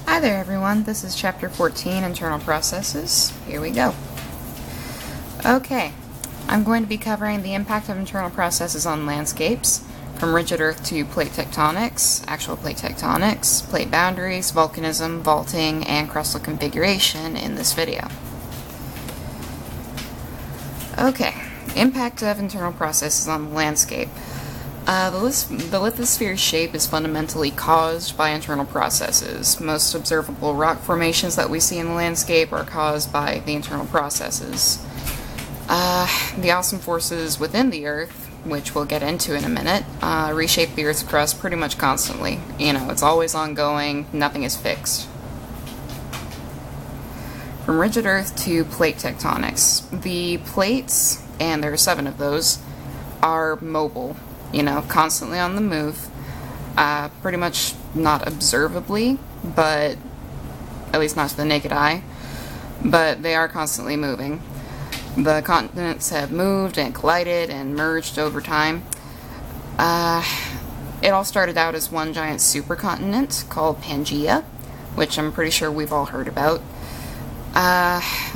Hi there everyone, this is Chapter 14, Internal Processes. Here we go. Okay, I'm going to be covering the impact of internal processes on landscapes, from rigid earth to plate tectonics, actual plate tectonics, plate boundaries, volcanism, vaulting, and crustal configuration in this video. Okay, impact of internal processes on the landscape. The lithosphere's shape is fundamentally caused by internal processes. Most observable rock formations that we see in the landscape are caused by the internal processes. The awesome forces within the Earth, which we'll get into in a minute, reshape the Earth's crust pretty much constantly. You know, it's always ongoing, nothing is fixed. From rigid Earth to plate tectonics. The plates, and there are 7 of those, are mobile. You know, constantly on the move, pretty much not observably, but at least not to the naked eye, but they are constantly moving. The continents have moved and collided and merged over time. It all started out as one giant supercontinent called Pangaea, which I'm pretty sure we've all heard about.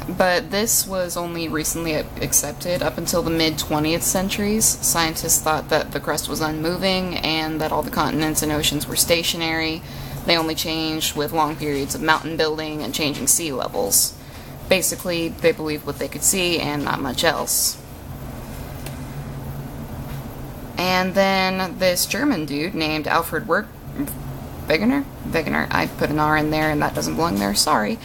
But this was only recently accepted. Up until the mid-20th centuries, scientists thought that the crust was unmoving and that all the continents and oceans were stationary. They only changed with long periods of mountain building and changing sea levels. Basically, they believed what they could see and not much else. And then this German dude named Alfred Wegener? I put an R in there and that doesn't belong there, sorry.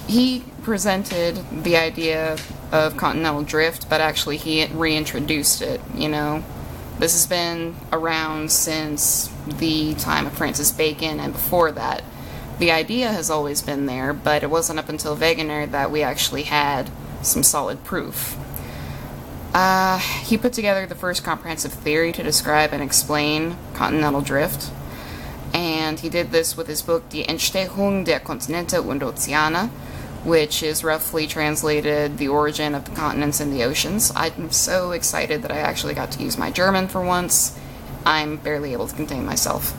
He presented the idea of continental drift, but actually he reintroduced it, you know. This has been around since the time of Francis Bacon and before that. The idea has always been there, but it wasn't up until Wegener that we actually had some solid proof. He put together the first comprehensive theory to describe and explain continental drift. And he did this with his book Die Entstehung der Kontinente und Ozeane, which is roughly translated The Origin of the Continents and the Oceans. I'm so excited that I actually got to use my German for once. I'm barely able to contain myself.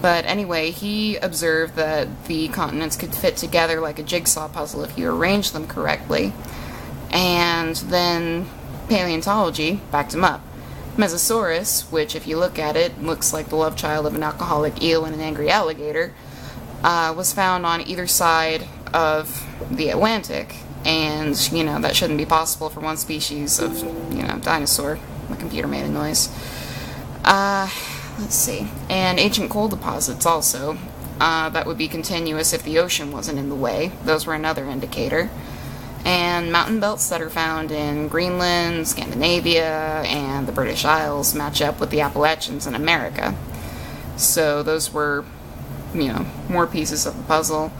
But anyway, he observed that the continents could fit together like a jigsaw puzzle if you arrange them correctly. And then paleontology backed him up. Mesosaurus, which if you look at it, looks like the love child of an alcoholic eel and an angry alligator, was found on either side of the Atlantic, and, you know, that shouldn't be possible for one species of, you know, dinosaur. My computer made a noise. Let's see. And ancient coal deposits also. That would be continuous if the ocean wasn't in the way. Those were another indicator. And mountain belts that are found in Greenland, Scandinavia, and the British Isles match up with the Appalachians in America. So those were, you know, more pieces of the puzzle.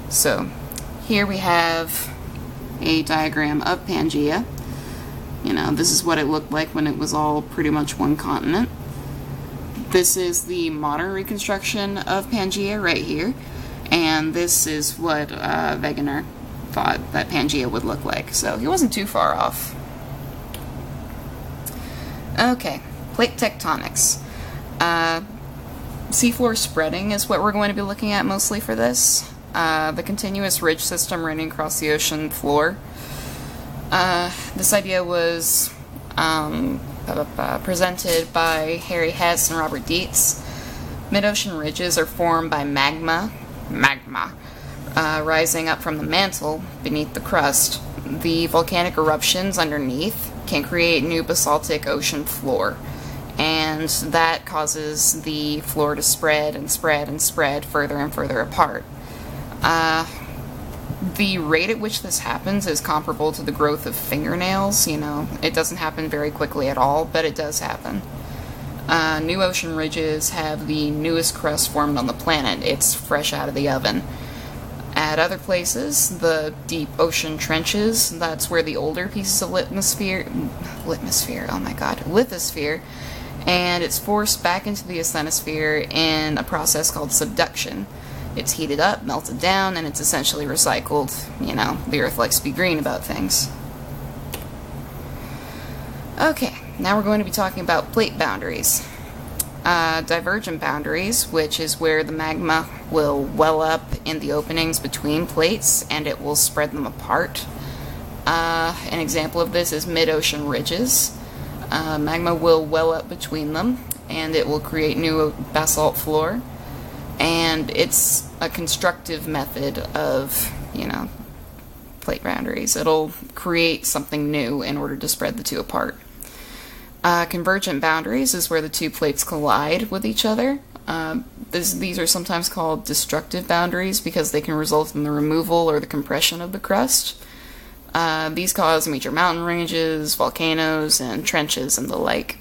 So here we have a diagram of Pangaea. You know, this is what it looked like when it was all pretty much one continent. This is the modern reconstruction of Pangaea right here. And this is what Wegener thought that Pangaea would look like, so he wasn't too far off. Okay, plate tectonics. Seafloor spreading is what we're going to be looking at mostly for this. The continuous ridge system running across the ocean floor. This idea was presented by Harry Hess and Robert Dietz. Mid-ocean ridges are formed by magma, rising up from the mantle beneath the crust. The volcanic eruptions underneath can create new basaltic ocean floor, and that causes the floor to spread and spread and spread further and further apart. The rate at which this happens is comparable to the growth of fingernails. You know, it doesn't happen very quickly at all, but it does happen. New ocean ridges have the newest crust formed on the planet. It's fresh out of the oven. At other places, the deep ocean trenches, that's where the older pieces of lithosphere, and it's forced back into the asthenosphere in a process called subduction. It's heated up, melted down, and it's essentially recycled. You know, the Earth likes to be green about things. Okay, now we're going to be talking about plate boundaries. Divergent boundaries, which is where the magma will well up in the openings between plates and it will spread them apart. An example of this is mid-ocean ridges. Magma will well up between them and it will create new basalt floor. And it's a constructive method of, plate boundaries. It'll create something new in order to spread the two apart. Convergent boundaries is where the two plates collide with each other. These are sometimes called destructive boundaries because they can result in the removal or the compression of the crust. These cause major mountain ranges, volcanoes, and trenches and the like.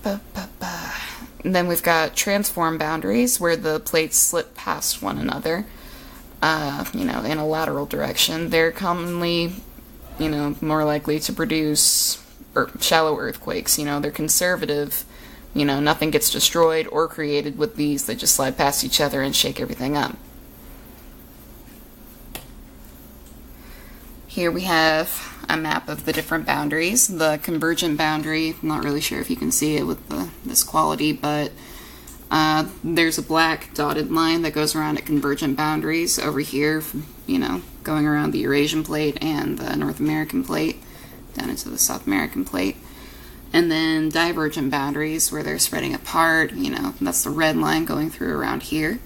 And then we've got transform boundaries where the plates slip past one another, in a lateral direction. They're commonly, more likely to produce shallow earthquakes. They're conservative. Nothing gets destroyed or created with these. They just slide past each other and shake everything up. Here we have a map of the different boundaries. The convergent boundary, I'm not really sure if you can see it with this quality, but there's a black dotted line that goes around at convergent boundaries over here, going around the Eurasian plate and the North American plate down into the South American plate. And then divergent boundaries where they're spreading apart, that's the red line going through around here.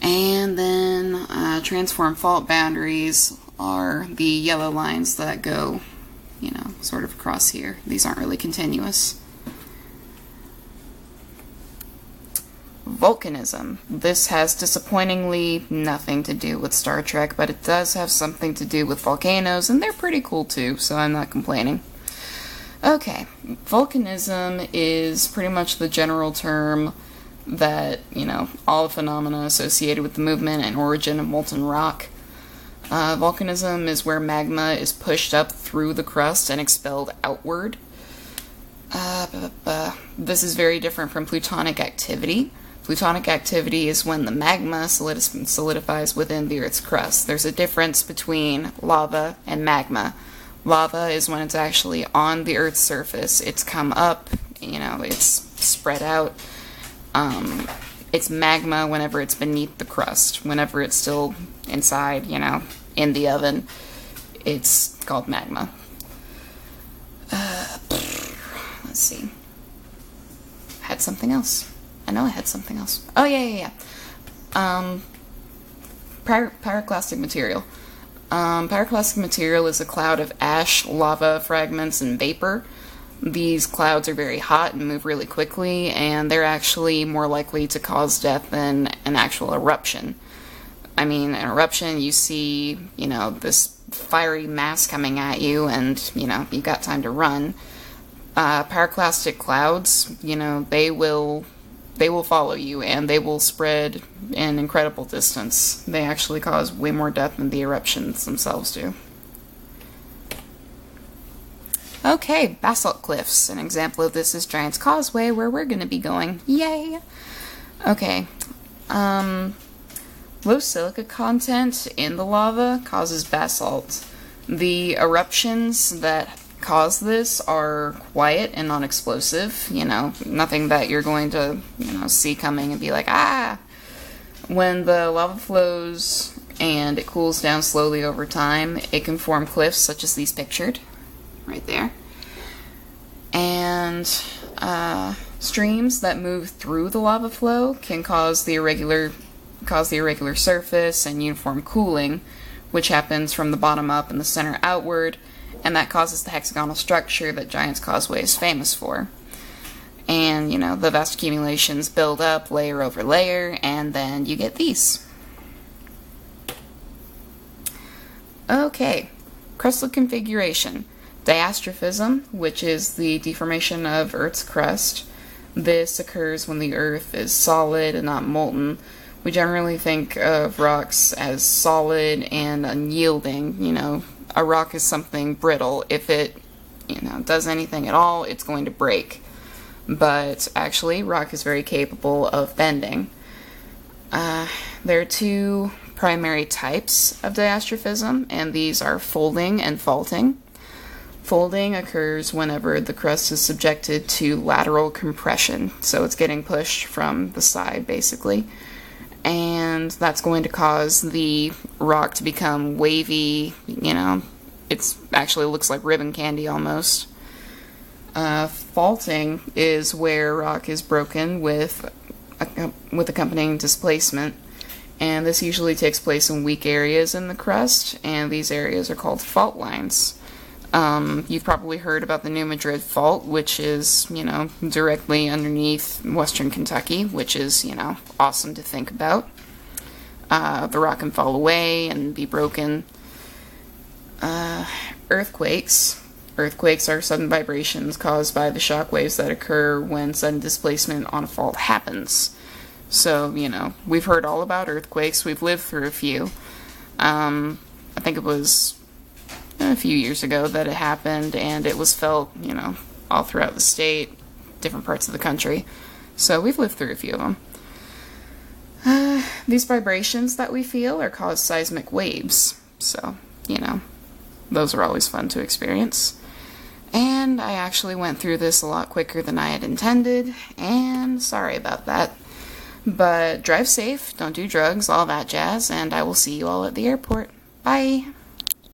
And then transform fault boundaries are the yellow lines that go, sort of across here. These aren't really continuous. Volcanism. This has disappointingly nothing to do with Star Trek, but it does have something to do with volcanoes, and they're pretty cool too, so I'm not complaining. Okay, volcanism is pretty much the general term that, all phenomena associated with the movement and origin of molten rock. Volcanism is where magma is pushed up through the crust and expelled outward. This is very different from plutonic activity. Plutonic activity is when the magma solidifies within the Earth's crust. There's a difference between lava and magma. Lava is when it's actually on the Earth's surface. It's come up, it's spread out. It's magma whenever it's beneath the crust. Whenever it's still inside, in the oven, it's called magma. Let's see. I had something else. I know I had something else. Oh, yeah. Pyroclastic material. Pyroclastic material is a cloud of ash, lava, fragments, and vapor. These clouds are very hot and move really quickly, and they're actually more likely to cause death than an actual eruption. I mean, an eruption, you see, this fiery mass coming at you, and, you've got time to run. Pyroclastic clouds, they will follow you, and they will spread an incredible distance. They actually cause way more death than the eruptions themselves do. Okay, basalt cliffs. An example of this is Giant's Causeway, where we're going to be going. Yay! Okay. Low silica content in the lava causes basalt. The eruptions that cause this are quiet and non-explosive. Nothing that you're going to, see coming and be like, ah! When the lava flows and it cools down slowly over time, it can form cliffs such as these pictured. Right there. And streams that move through the lava flow can cause the irregular surface and uniform cooling, which happens from the bottom up and the center outward, and that causes the hexagonal structure that Giant's Causeway is famous for. And, the vast accumulations build up layer over layer, and then you get these. Okay, crustal configuration. Diastrophism, which is the deformation of Earth's crust. This occurs when the Earth is solid and not molten. We generally think of rocks as solid and unyielding. A rock is something brittle. If it, does anything at all, it's going to break. But actually, rock is very capable of bending. There are two primary types of diastrophism, and these are folding and faulting. Folding occurs whenever the crust is subjected to lateral compression, so it's getting pushed from the side basically, and that's going to cause the rock to become wavy. It's actually looks like ribbon candy almost. Faulting is where rock is broken with accompanying displacement, and this usually takes place in weak areas in the crust, and these areas are called fault lines. You've probably heard about the New Madrid Fault, which is, directly underneath western Kentucky, which is, awesome to think about. The rock can fall away and be broken. Earthquakes. Earthquakes are sudden vibrations caused by the shock waves that occur when sudden displacement on a fault happens. So, we've heard all about earthquakes. We've lived through a few. I think it was a few years ago that it happened, and it was felt, all throughout the state, different parts of the country. So we've lived through a few of them. These vibrations that we feel are called seismic waves. So, those are always fun to experience. And I actually went through this a lot quicker than I had intended, and sorry about that. But drive safe, don't do drugs, all that jazz, and I will see you all at the airport. Bye!